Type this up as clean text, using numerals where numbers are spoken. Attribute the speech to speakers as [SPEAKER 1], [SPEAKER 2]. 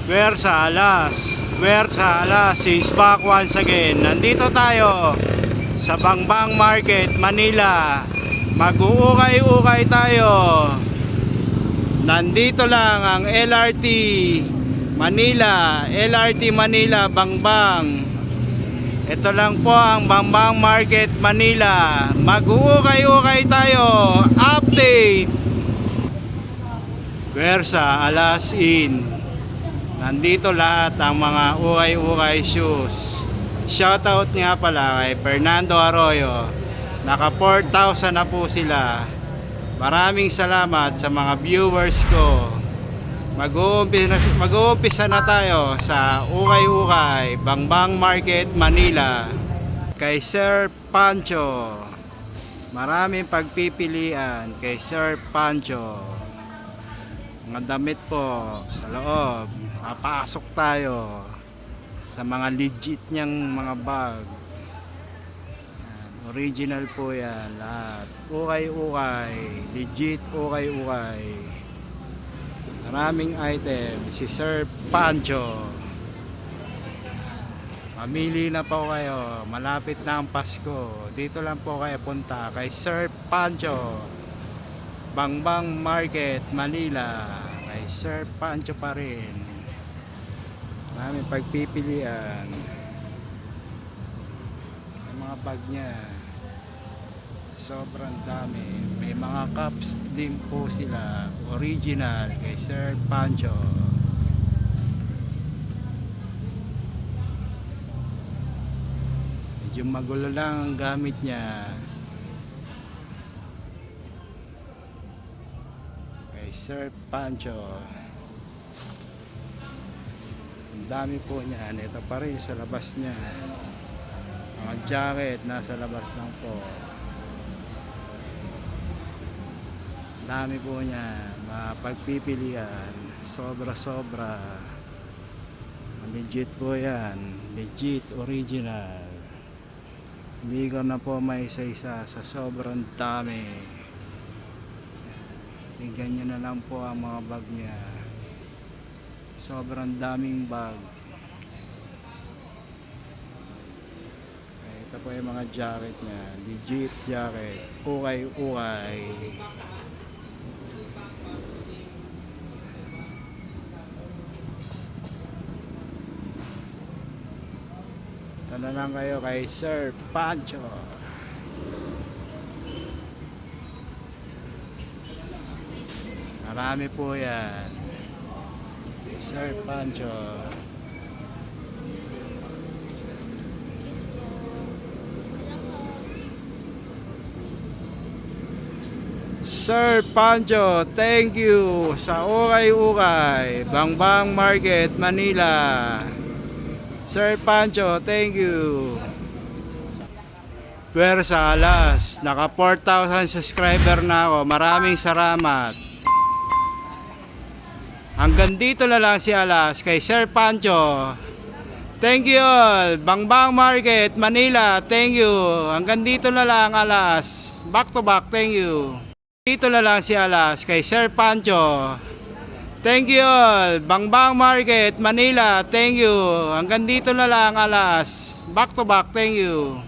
[SPEAKER 1] Where sa alas is back once again. Nandito tayo sa Bangbang Market, Manila. Mag-uukay-ukay tayo. Nandito lang ang LRT Manila, Bangbang. Ito lang po ang Bangbang Market, Manila. Mag-uukay-ukay tayo. Update. Where sa alas in. Nandito lahat ang mga ukay-ukay shoes. Shoutout nga pala kay Fernando Arroyo. Naka 4,000 na po sila. Maraming salamat sa mga viewers ko. Mag-uumpisa na tayo sa ukay-ukay Bangbang Market, Manila. Kay Sir Pancho. Maraming pagpipilian kay Sir Pancho. Mga damit po sa loob. Papasok tayo sa mga legit niyang mga bag. Yan, original po yan lahat. Ukay-ukay, legit ukay-ukay. Maraming item. Si Sir Pancho. Mamili na po kayo. Malapit na ang Pasko. Dito lang po kayo punta kay Sir Pancho. Bangbang Market, Manila. Kay Sir Pancho pa rin. Maraming pagpipilian. Ang mga bag niya sobrang dami. May mga cups din po sila. Original kay Sir Pancho. Medyo magulo lang ang gamit niya. Sir Pancho. Ang dami po niyan. Ito pa rin sa labas niya. Mga jacket nasa labas lang po. Ang dami po niya. Mapagpipilian. Sobra. Legit po yan. Legit, original. Hindi ko na po may isa-isa sa sobrang dami. Tingnan nyo na lang po ang mga bag niya. Sobrang daming bag. Ito po yung mga jacket niya. Legit jacket. Ukay-ukay. Ito na lang kayo kay Sir Pancho. Marami po yan. Sir Pancho. Sir Pancho, thank you sa ukay-ukay Bangbang Market, Manila. Sir Pancho, thank you. Where sa alas, naka 4,000 subscriber na ako. Maraming salamat. Hanggang dito na lang si Alas kay Sir Pancho. Thank you all. Bangbang Market, Manila. Thank you. Hanggang dito na lang Alas. Back to back. Thank you. Dito na lang si Alas kay Sir Pancho. Thank you all. Bangbang Market, Manila. Thank you. Hanggang dito na lang Alas. Back to back. Thank you.